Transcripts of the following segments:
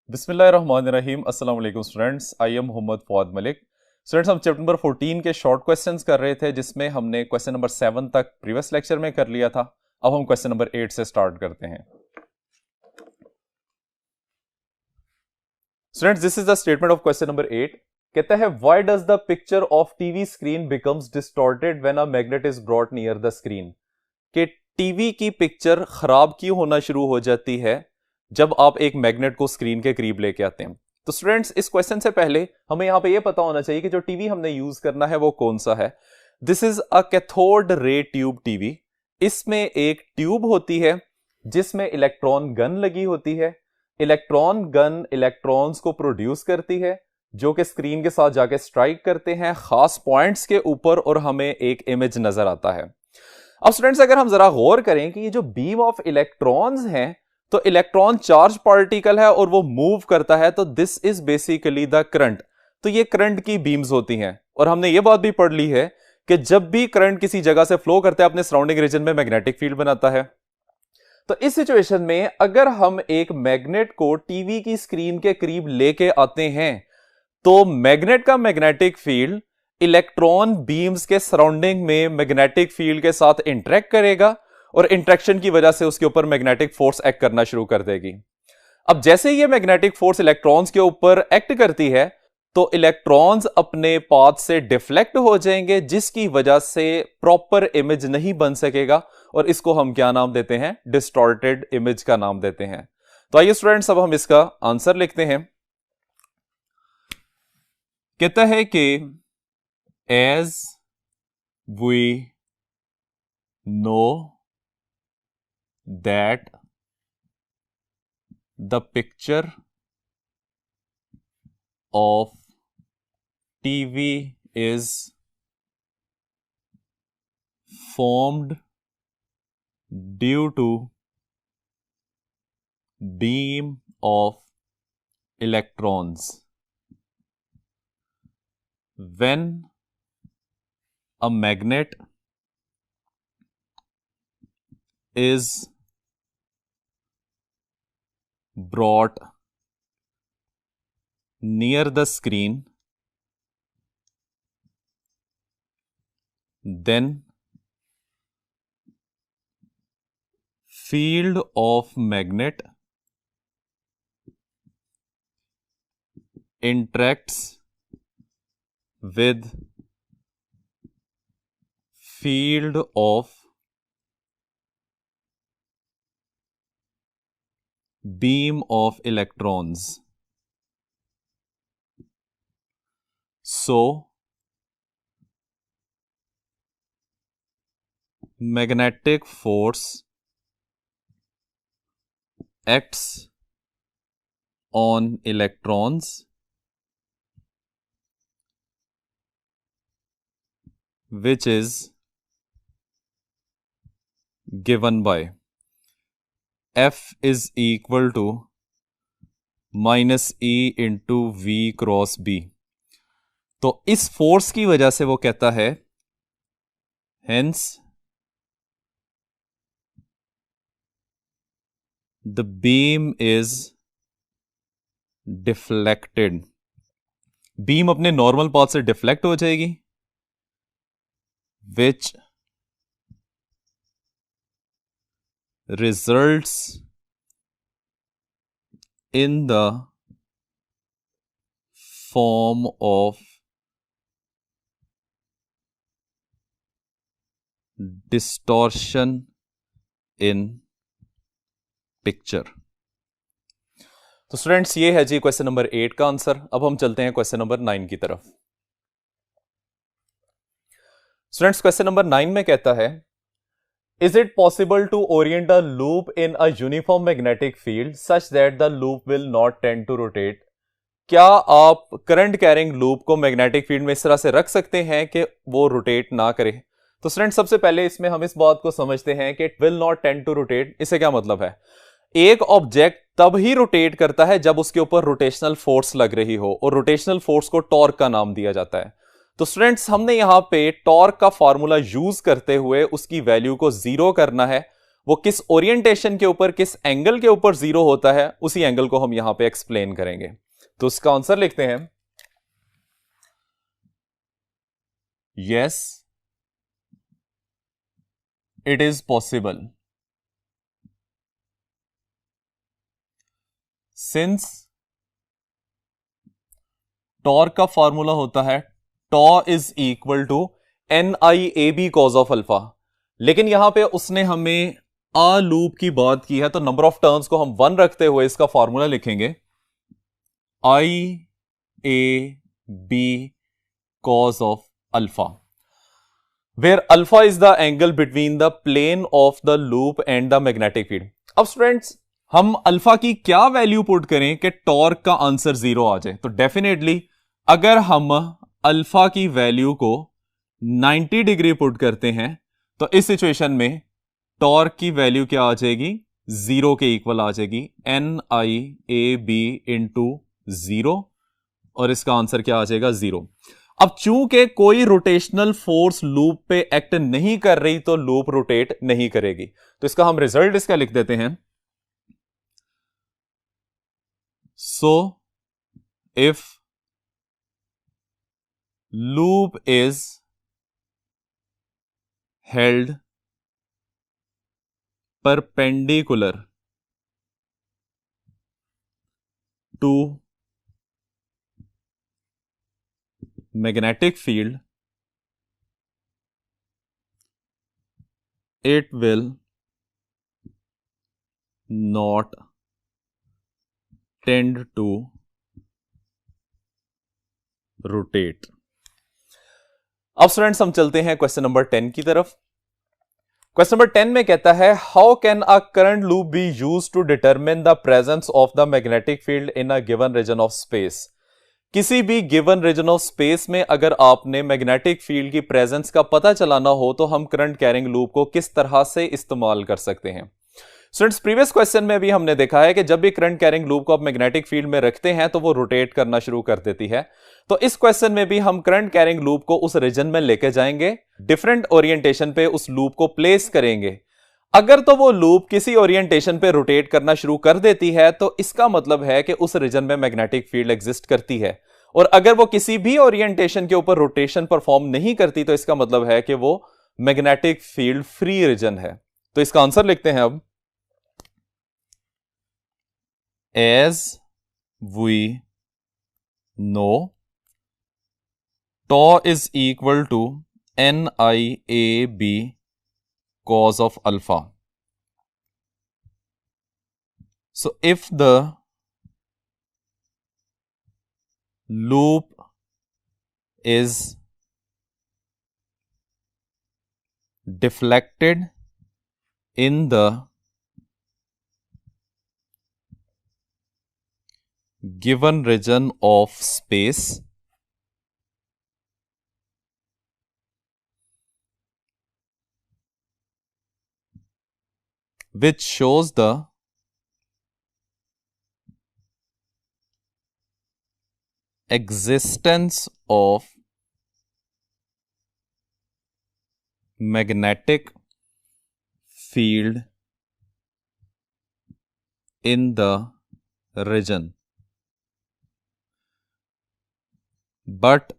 बिस्मिल्लाहिर्रहमानिर्रहीम। अस्सलाम वालेकुम students, I am Mohammad Fauad Malik. Students, हम चैप्टर नंबर 14 के शॉर्ट क्वेश्चंस कर रहे थे, जिसमें हमने क्वेश्चन नंबर 7 तक प्रीवियस लेक्चर में कर लिया था। अब हम क्वेश्चन नंबर 8 से स्टार्ट करते हैं। Students, this is the statement of question number 8। कहता है, why does the picture of TV screen becomes distorted when a magnet is brought near the screen. कि टीवी की पिक्चर खराब क्यों होना शुरू हो जाती है जब आप एक मैग्नेट को स्क्रीन के करीब लेके आते हैं। तो स्टूडेंट्स, इस क्वेश्चन से पहले हमें यहां पे ये पता होना चाहिए कि जो टीवी हमने यूज करना है वो कौन सा है। This is a cathode ray tube TV. इसमें एक ट्यूब होती है जिसमें इलेक्ट्रॉन गन लगी होती है। इलेक्ट्रॉन गन इलेक्ट्रॉन्स को प्रोड्यूस करती है जो कि स्क्रीन के साथ जाके स्ट्राइक करते हैं खास पॉइंट्स के ऊपर और हमें एक इमेज नजर आता है। अब स्टूडेंट्स, अगर हम जरा गौर करें कि ये जो बीम ऑफ इलेक्ट्रॉन्स हैं, तो इलेक्ट्रॉन चार्ज पार्टिकल है और वो मूव करता है, तो this is basically the current. तो ये करंट की बीम्स होती हैं। और हमने ये बात भी पढ़ ली है कि जब भी करंट किसी जगह से फ्लो करता है अपने सराउंडिंग रीजन में मैग्नेटिक फील्ड बनाता है। तो इस सिचुएशन में अगर हम एक मैग्नेट को टीवी की स्क्रीन के करीब लेके आते हैं तो मैग्नेट का मैग्नेटिक फील्ड इलेक्ट्रॉन बीम्स के सराउंडिंग में मैग्नेटिक फील्ड के साथ इंटरेक्ट करेगा और इंटरेक्शन की वजह से उसके ऊपर मैग्नेटिक फोर्स एक्ट करना शुरू कर देगी। अब जैसे ये मैग्नेटिक फोर्स इलेक्ट्रॉन्स के ऊपर एक्ट करती है तो इलेक्ट्रॉन्स अपने पाथ से डिफ्लेक्ट हो जाएंगे, जिसकी वजह से प्रॉपर इमेज नहीं बन सकेगा और इसको हम क्या नाम देते हैं? डिस्टॉर्टेड इमेज का नाम देते हैं। तो आइए स्टूडेंट्स, अब हम इसका आंसर लिखते हैं। कहता है कि as we know that the picture of TV is formed due to beam of electrons. When a magnet is brought near the screen, then field of magnet interacts with field of beam of electrons. So magnetic force acts on electrons which is given by F is equal to minus E into V cross B। तो इस force की वजह से वो कहता है hence the beam is deflected। Beam अपने normal path से डिफ्लेक्ट हो जाएगी, which results in the form of distortion in picture। तो स्टूडेंट्स, ये है जी क्वेश्चन नंबर 8 का आंसर। अब हम चलते हैं क्वेश्चन नंबर 9 की तरफ। स्टूडेंट्स, क्वेश्चन नंबर 9 में कहता है, Is it possible to orient a loop in a uniform magnetic field such that the loop will not tend to rotate? क्या आप करंट कैरिंग लूप को मैग्नेटिक फील्ड में इस तरह से रख सकते हैं कि वो रोटेट ना करे? तो स्टूडेंट, सबसे पहले इसमें हम इस बात को समझते हैं कि it will not tend to rotate. इससे क्या मतलब है? एक ऑब्जेक्ट तब ही रोटेट करता है जब उसके ऊपर रोटेशनल फोर्स लग रही हो, और रोटेशनल फोर्स को टॉर्क का नाम दिया जाता है। तो स्टूडेंट्स, हमने यहां पे टॉर्क का फॉर्मूला यूज करते हुए उसकी वैल्यू को जीरो करना है। वो किस ओरिएंटेशन के ऊपर, किस एंगल के ऊपर जीरो होता है, उसी एंगल को हम यहां पे एक्सप्लेन करेंगे। तो उसका आंसर लिखते हैं, yes it is possible since torque का फॉर्मूला होता है tau is equal to NIAB cos of alpha. लेकिन यहां पे उसने हमें अ लूप की बात की है, तो नंबर ऑफ टर्न्स को हम 1 रखते हुए इसका फॉर्मूला लिखेंगे IAB cos of alpha, where alpha is the angle between the plane of the loop and the magnetic field। अब स्टूडेंट्स हम अल्फा की क्या वैल्यू पुट करें कि टॉर्क का आंसर 0 आ जाए? तो डेफिनेटली अगर हम अल्फा की वैल्यू को 90 डिग्री पुट करते हैं तो इस सिचुएशन में टॉर्क की वैल्यू क्या आ जाएगी? 0 के इक्वल आ जाएगी, NIAB इंटू 0, और इसका आंसर क्या आ जाएगा? 0। अब चूंकि कोई रोटेशनल फोर्स लूप पे एक्ट नहीं कर रही तो लूप रोटेट नहीं करेगी। तो इसका हम रिजल्ट इसका लिख देते हैं, so if loop is held perpendicular to magnetic field, it will not tend to rotate। अब स्टूडेंट्स हम चलते हैं क्वेश्चन नंबर 10 की तरफ। क्वेश्चन नंबर 10 में कहता है, how can a current loop be used to determine the presence of the magnetic field in a given region of space. किसी भी गिवन रीजन ऑफ स्पेस में अगर आपने मैग्नेटिक फील्ड की प्रेजेंस का पता चलाना हो तो हम करंट कैरिंग लूप को किस तरह से इस्तेमाल कर सकते हैं। स्टूडेंट्स प्रीवियस क्वेश्चन में भी हमने देखा है कि जब भी करंट कैरिंग लूप को आप मैग्नेटिक फील्ड में रखते हैं तो वो रोटेट करना शुरू कर देती है। तो इस क्वेश्चन में भी हम करंट कैरिंग लूप को उस रीजन में लेके जाएंगे, डिफरेंट ओरिएंटेशन पे उस लूप को प्लेस करेंगे। अगर तो वो लूप किसी ओरिएंटेशन पे रोटेट करना शुरू कर देती है तो इसका मतलब है कि उस रीजन में मैग्नेटिक फील्ड एग्जिस्ट करती है, और अगर वो किसी भी ओरिएंटेशन के ऊपर रोटेशन परफॉर्म नहीं करती तो इसका मतलब है कि वो मैग्नेटिक फील्ड फ्री रीजन है। तो इसका आंसर लिखते हैं अब, as we know tau is equal to NIAB cos of alpha, so if the loop is deflected in the given region of space, which shows the existence of magnetic field in the region, but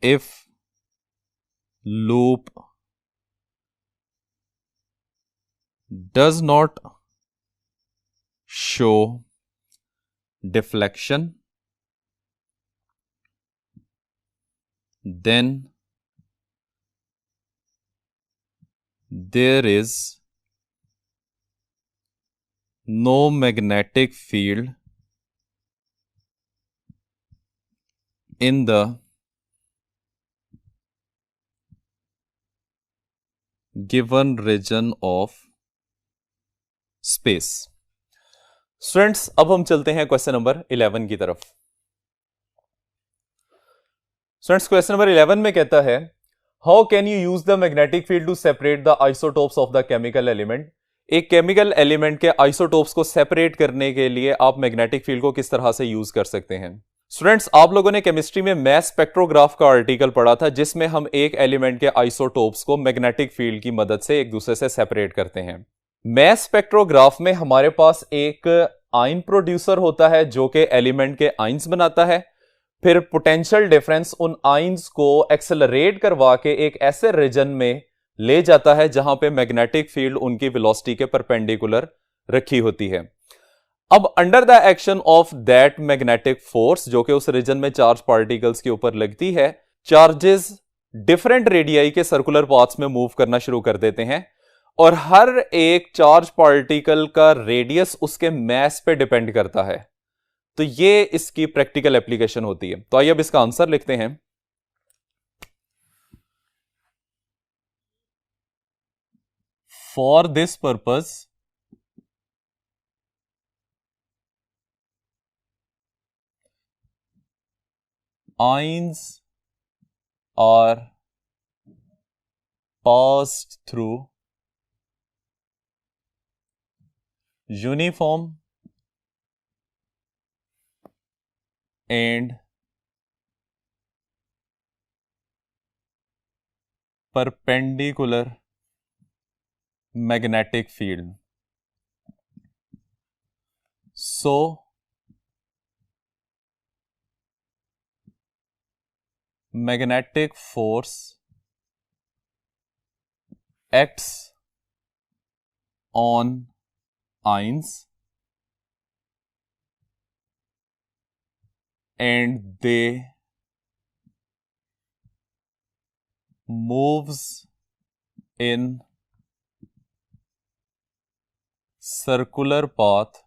if loop does not show deflection, then there is no magnetic field in the given region of space। Students अब हम चलते हैं question number 11 की तरफ। Students question number 11 में कहता है, how can you use the magnetic field to separate the isotopes of the chemical element. एक केमिकल एलिमेंट के आइसोटोप्स को सेपरेट करने के लिए आप मैग्नेटिक फील्ड को किस तरह से यूज कर सकते हैं। स्टूडेंट्स, आप लोगों ने केमिस्ट्री में मैस स्पेक्ट्रोग्राफ का आर्टिकल पढ़ा था जिसमें हम एक एलिमेंट के आइसोटोप्स को मैग्नेटिक फील्ड की मदद से एक दूसरे से सेपरेट करते हैं। मैस स्पेक्ट्रोग्राफ में हमारे पास एक आयन प्रोड्यूसर होता है जो कि एलिमेंट के आयंस बनाता है, फिर पोटेंशियल डिफरेंस उन आयंस को एक्सेलरेट करवा के एक ऐसे रीजन में ले जाता है जहां पे मैग्नेटिक फील्ड उनकी वेलोसिटी के परपेंडिकुलर रखी होती है। अब under the action of that magnetic force जो कि उस रीजन में चार्ज पार्टिकल्स के ऊपर लगती है, चार्जेस डिफरेंट रेडियाई के सर्कुलर पाथ्स में मूव करना शुरू कर देते हैं और हर एक चार्ज पार्टिकल का रेडियस उसके मैस पे डिपेंड करता है। तो ये इसकी प्रैक्टिकल एप्लीकेशन होती है। तो आइए अब इसका आंसर लिखते हैं। For this purpose ions are passed through uniform and perpendicular magnetic field. So magnetic force acts on ions and they moves in circular path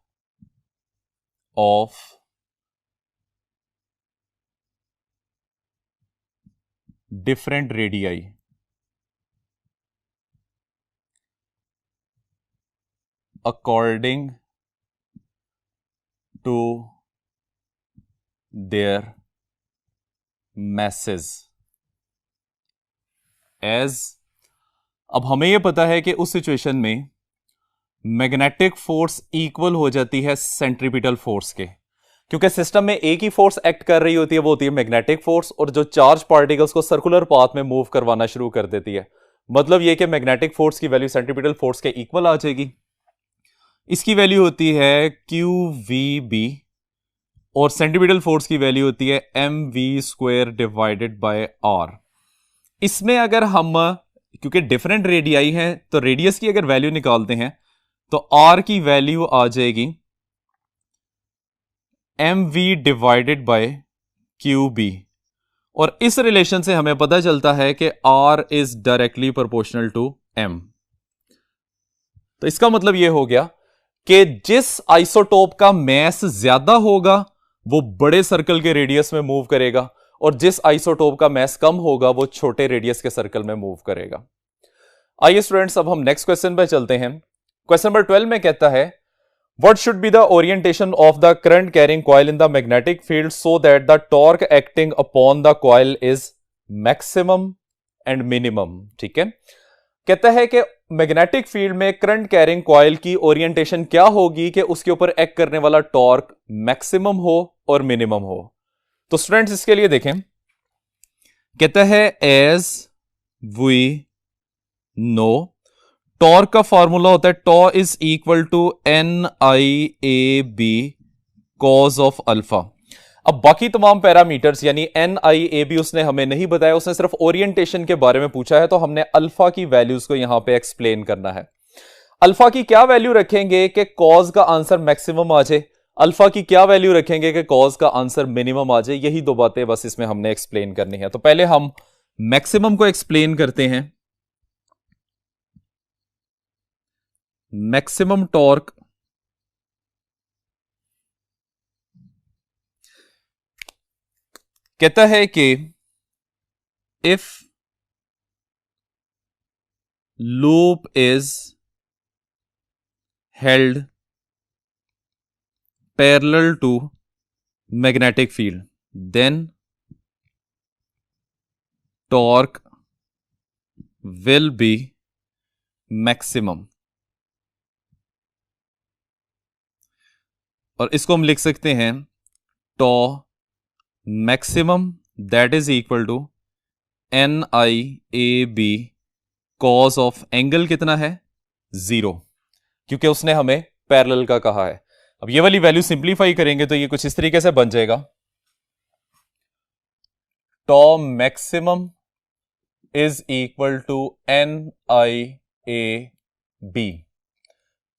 of different radii. According to their masses. As अब हमें यह पता है कि उस situation में magnetic force equal हो जाती है सेंट्रीपिटल फोर्स के, क्योंकि सिस्टम में एक ही फोर्स एक्ट कर रही होती है, वो होती है मैग्नेटिक फोर्स, और जो चार्ज पार्टिकल्स को सर्कुलर पाथ में मूव करवाना शुरू कर देती है। मतलब यह कि मैग्नेटिक फोर्स की वैल्यू सेंट्रीपिटल फोर्स के इक्वल आ जाएगी। इसकी वैल्यू होती है QVB और सेंट्रीपिटल फोर्स की वैल्यू होती है mv² डिवाइडेड बाय r। इसमें अगर हम, क्योंकि डिफरेंट रेडियाई हैं, तो रेडियस की अगर वैल्यू निकालते हैं तो r की वैल्यू आ जाएगी mv डिवाइडेड बाय QB, और इस रिलेशन से हमें पता चलता है कि r is directly proportional to m। तो इसका मतलब यह हो गया कि जिस आइसोटोप का मैस ज्यादा होगा वो बड़े सर्कल के रेडियस में मूव करेगा, और जिस आइसोटोप का मैस कम होगा वो छोटे रेडियस के सर्कल में मूव करेगा। आइए स्टूडेंट्स, अब हम नेक्स्ट क्वेश्चन पे चलते हैं। क्वेश्चन नंबर 12 में कहता है, what should be the orientation of the current carrying coil in the magnetic field so that the torque acting upon the coil is maximum and minimum. ठीक है, कहता है कि मैग्नेटिक फील्ड में करंट कैरिंग कॉइल की orientation क्या होगी कि उसके ऊपर एक्ट करने वाला टॉर्क मैक्सिमम हो और मिनिमम हो। तो स्टूडेंट्स, इसके लिए देखें, कहता है एज वी नो, टॉर्क का फॉर्मूला होता है tau is equal to NIAB cos of alpha. अब बाकी तमाम पैरामीटर्स यानी NIAB उसने हमें नहीं बताया, उसने सिर्फ ओरिएंटेशन के बारे में पूछा है, तो हमने अल्फा की वैल्यूज को यहां पे एक्सप्लेन करना है। अल्फा की क्या वैल्यू रखेंगे कि कॉज का आंसर मैक्सिमम आ जाए, अल्फा की क्या वैल्यू रखेंगे कि कॉज का आंसर मिनिमम आ जाए, यही दो बातें बस इसमें हमने एक्सप्लेन करनी है। तो पहले हम मैक्सिमम को एक्सप्लेन करते हैं। मैक्सिमम टॉर्क कहता है कि if loop is held parallel to magnetic field then torque will be maximum. और इसको हम लिख सकते हैं tau maximum that is equal to N I A B cos of angle कितना है 0, क्योंकि उसने हमें पैरेलल का कहा है। अब ये वाली वैल्यू सिंप्लीफाई करेंगे तो ये कुछ इस तरीके से बन जाएगा, tau maximum is equal to N I A B.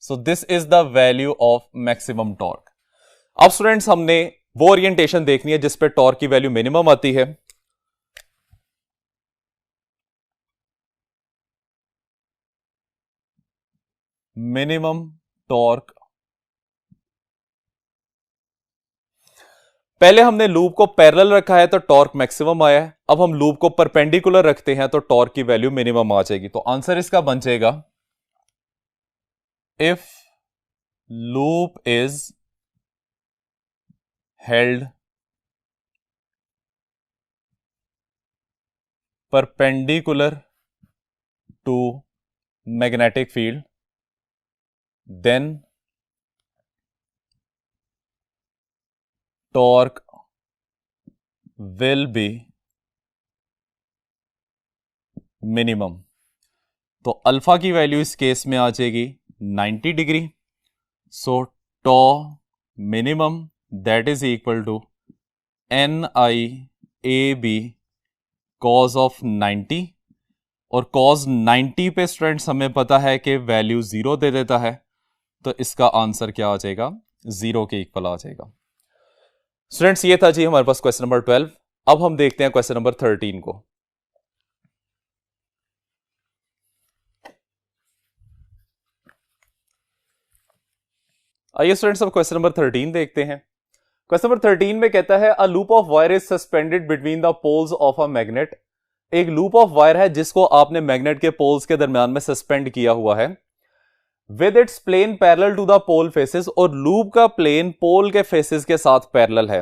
So this is the value of maximum torque. अब स्टूडेंट्स हमने वो ओरिएंटेशन देखनी है जिस पे टॉर्क की वैल्यू मिनिमम आती है। मिनिमम टॉर्क, पहले हमने लूप को पैरेलल रखा है तो टॉर्क मैक्सिमम आया है, अब हम लूप को परपेंडिकुलर रखते हैं तो टॉर्क की वैल्यू मिनिमम आ जाएगी। तो आंसर इसका बन जाएगा, if loop is held perpendicular to magnetic field then torque will be minimum। तो अल्फा की वैल्यू इस केस में आ जाएगी 90 degree. So tau minimum that is equal to N I A B cos of 90, और कॉज 90 पे students हमें पता है कि वैल्यू 0 दे देता है, तो इसका आंसर क्या आ जाएगा, 0 के इक्वल आ जाएगा। स्टूडेंट्स ये था जी हमारे पास क्वेश्चन नंबर 12। अब हम देखते हैं क्वेश्चन नंबर 13 को। आइए स्टूडेंट्स अब क्वेश्चन नंबर 13 देखते हैं। क्वेश्चन नंबर 13 में कहता है a loop of wire is suspended between the poles of a magnet. एक लूप ऑफ वायर है जिसको आपने मैग्नेट के पोल्स के दरमियान में सस्पेंड किया हुआ है, with its plane parallel to the pole faces, और लूप का प्लेन पोल के फेसेस के साथ पैरेलल है।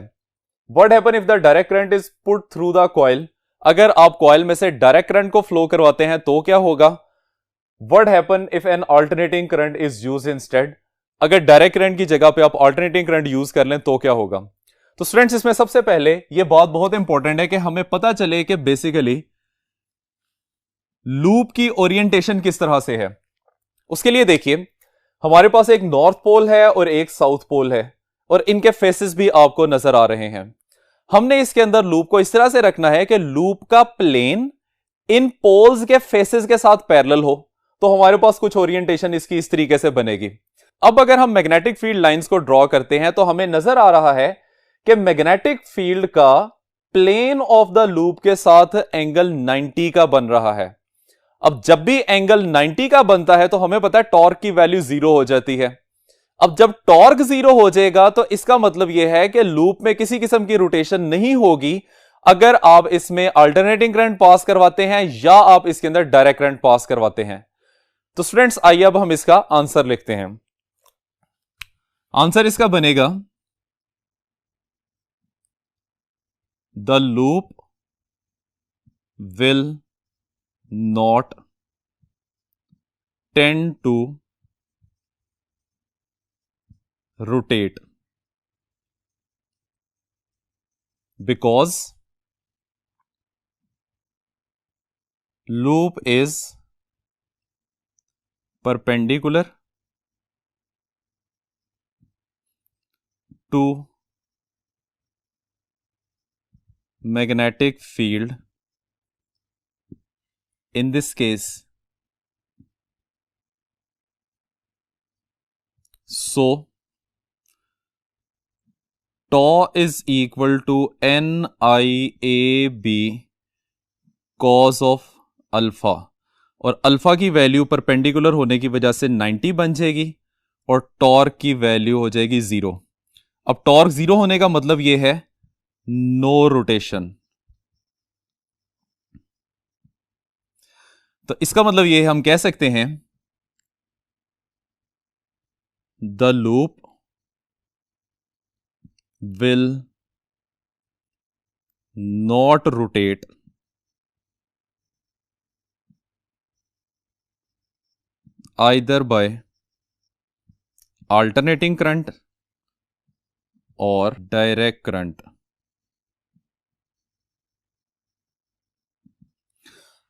What happen if the direct current is put through the coil. अगर आप कॉइल में से डायरेक्ट करंट को फ्लो करवाते हैं तो क्या होगा। What happen if N alternating current is used instead. अगर डायरेक्ट करंट की जगह पे आप अल्टरनेटिंग करंट यूज कर लें तो क्या होगा। तो स्टूडेंट्स इसमें सबसे पहले यह बात बहुत इंपॉर्टेंट है कि हमें पता चले कि बेसिकली लूप की ओरिएंटेशन किस तरह से है। उसके लिए देखिए हमारे पास एक नॉर्थ पोल है और एक साउथ पोल है, और इनके फेसेस भी आपको नजर आ रहे हैं। हमने इसके अंदर लूप को इस तरह से रखना है कि लूप का प्लेन इन पोल्स के फेसेस के साथ पैरेलल हो, तो हमारे पास कुछ ओरिएंटेशन इसकी इस तरीके से बनेगी। अब अगर हम मैग्नेटिक फील्ड लाइंस को ड्रॉ करते हैं तो हमें नजर आ रहा है कि मैग्नेटिक फील्ड का प्लेन ऑफ द लूप के साथ एंगल 90 का बन रहा है। अब जब भी एंगल 90 का बनता है तो हमें पता है टॉर्क की वैल्यू 0 हो जाती है। अब जब टॉर्क 0 हो जाएगा तो इसका मतलब यह है कि लूप में किसी किस्म की रोटेशन नहीं होगी अगर आप इसमें अल्टरनेटिंग करंट पास करवाते हैं या आप इसके अंदर डायरेक्ट करंट पास करवाते हैं। तो स्टूडेंट्स आइए अब हम इसका आंसर लिखते हैं। आंसर इसका बनेगा, the loop will not tend to rotate because loop is perpendicular to magnetic field, in this case so tau is equal to NIAB cos of alpha, और अल्फा की वैल्यू परपेंडिकुलर होने की वजह से 90 बन जाएगी और टॉर्क की वैल्यू हो जाएगी 0। अब टॉर्क 0 होने का मतलब यह है नो रोटेशन। तो इसका मतलब यह हम कह सकते हैं the loop will not rotate either by alternating current or direct current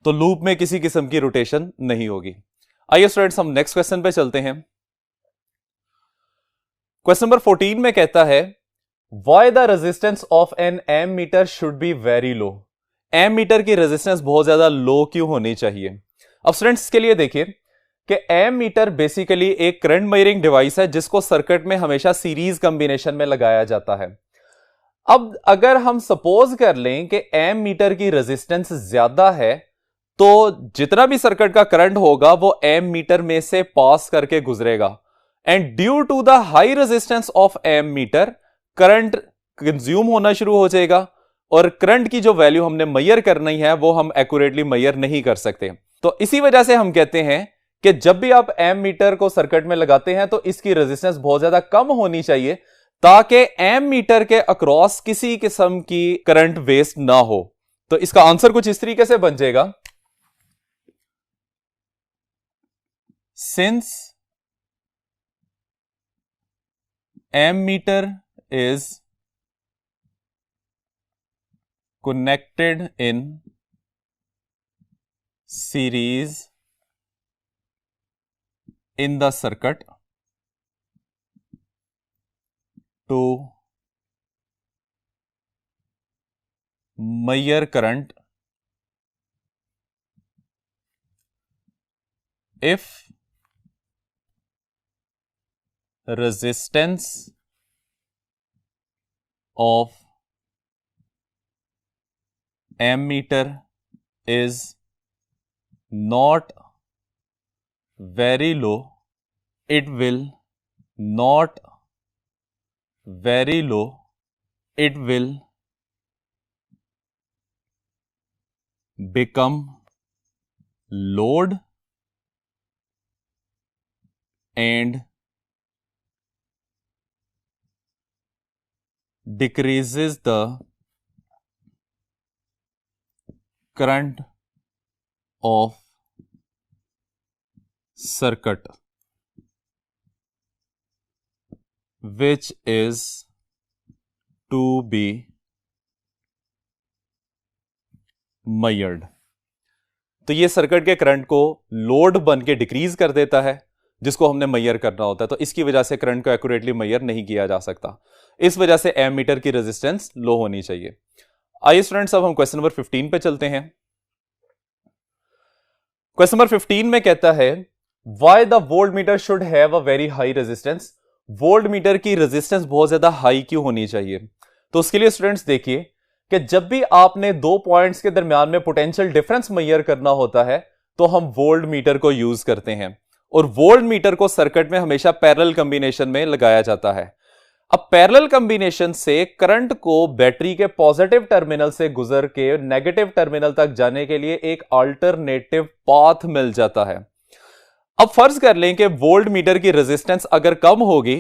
तो लूप में किसी किस्म की रोटेशन नहीं होगी। आइए स्टूडेंट्स हम नेक्स्ट क्वेश्चन पे चलते हैं। क्वेश्चन नंबर 14 में कहता है why the resistance of an M meter should be very low. M meter की रेजिस्टेंस बहुत ज्यादा लो क्यों होनी चाहिए? अब स्टूडेंट्स के लिए देखिए कि एम मीटर बेसिकली एक करंट मेजरिंग डिवाइस है जिसको सर्किट में हमेशा सीरीज कॉम्बिनेशन में लगाया जाता है। अब अगर हम सपोज कर लें कि एम मीटर की रेजिस्टेंस ज्यादा है तो जितना भी सर्किट का करंट होगा वो एम मीटर में से पास करके गुजरेगा and due to the high resistance of M meter current consume होना शुरू हो जाएगा और करंट की जो वैल्यू हमने मेजर करनी है वो हम एक्यूरेटली मेजर नहीं कर सकते। तो इसी वजह से हम कहते हैं कि जब भी आप एम मीटर को सर्किट में लगाते हैं तो इसकी रेजिस्टेंस बहुत ज्यादा कम होनी चाहिए ताकि एम मीटर के अक्रॉस किसी किस्म की करंट वेस्ट ना हो। तो इसका आंसर कुछ इस तरीके से बन जाएगा, since M meter is connected in series in the circuit to measure current if resistance of ammeter is not very low, it will not very low, it will become load and decreases the current of circuit which is to be measured। तो ये circuit के current को load बन के decrease कर देता है जिसको हमने मेजर करना होता है, तो इसकी वजह से करंट को एक्यूरेटली मेजर नहीं किया जा सकता। इस वजह से एम मीटर की रेजिस्टेंस लो होनी चाहिए। आइए स्टूडेंट्स अब हम क्वेश्चन नंबर 15 पे चलते हैं। क्वेश्चन नंबर 15 में कहता है why the volt meter should have a very high resistance. Volt meter की रेजिस्टेंस बहुत ज्यादा हाई क्यों होनी चाहिए? तो उसके लिए स्टूडेंट्स देखिए कि जब भी आपने दो पॉइंट्स के दरमियान में पोटेंशियल डिफरेंस मेजर करना होता है तो हम वोल्ट मीटर को यूज करते हैं और वोल्ट मीटर को सर्किट में हमेशा पैरेलल कॉम्बिनेशन में लगाया जाता है। अब पैरेलल कॉम्बिनेशन से करंट को बैटरी के पॉजिटिव टर्मिनल से गुजर के नेगेटिव टर्मिनल तक जाने के लिए एक अल्टरनेटिव पाथ मिल जाता है। अब फर्ज कर लें कि वोल्ट मीटर की रेजिस्टेंस अगर कम होगी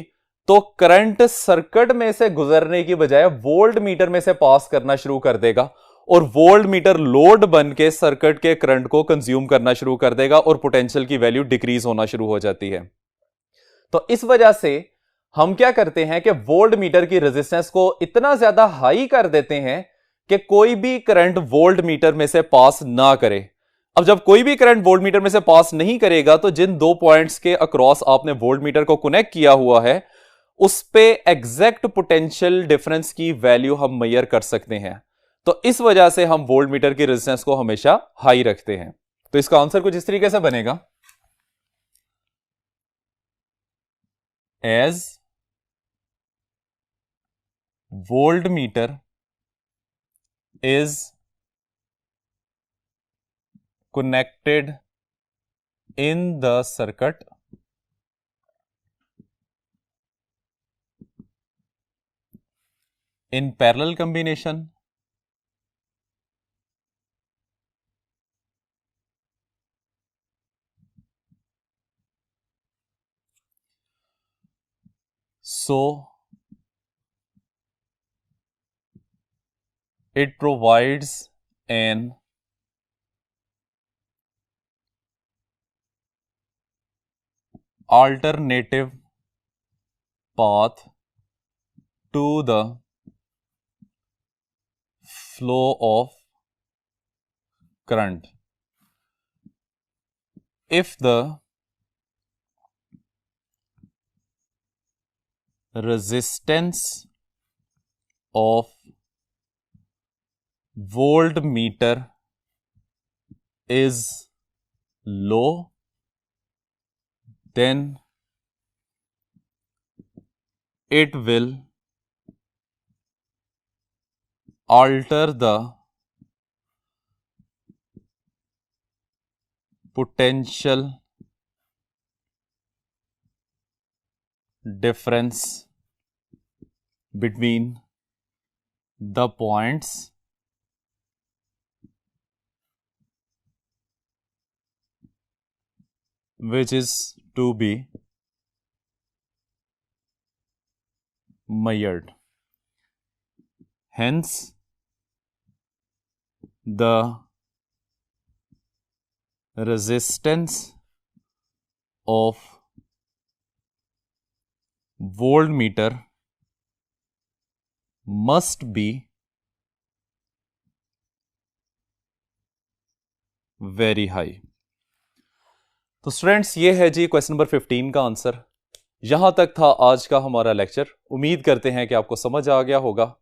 तो करंट सर्किट में से गुजरने की बजाय वोल्ट मीटर में से पास करना शुरू कर देगा और वोल्ट मीटर लोड बन के सर्किट के करंट को कंज्यूम करना शुरू कर देगा और पोटेंशियल की वैल्यू डिक्रीज होना शुरू हो जाती है। तो इस वजह से हम क्या करते हैं कि वोल्ट मीटर की रेजिस्टेंस को इतना ज्यादा हाई कर देते हैं कि कोई भी करंट वोल्ट मीटर में से पास ना करे। अब जब कोई भी करंट वोल्ट मीटर में से पास नहीं करेगा तो जिन दो पॉइंट्स के अक्रॉस आपने वोल्ट मीटर को कनेक्ट किया हुआ है उस पे एग्जैक्ट पोटेंशियल डिफरेंस की वैल्यू हम मेजर कर सकते हैं। तो इस वजह से हम वोल्ट मीटर की रेजिस्टेंस को हमेशा हाई रखते हैं। तो इसका आंसर कुछ इस तरीके से बनेगा, as voltmeter is connected in the circuit in parallel combination so it provides an alternative path to the flow of current। if the resistance of voltmeter is low, then it will alter the potential difference between the points which is to be measured. Hence, the resistance of voltmeter must be very high. तो students ये है जी question number 15 का answer. यहां तक था आज का हमारा लेक्चर। उम्मीद करते हैं कि आपको समझ आ गया होगा।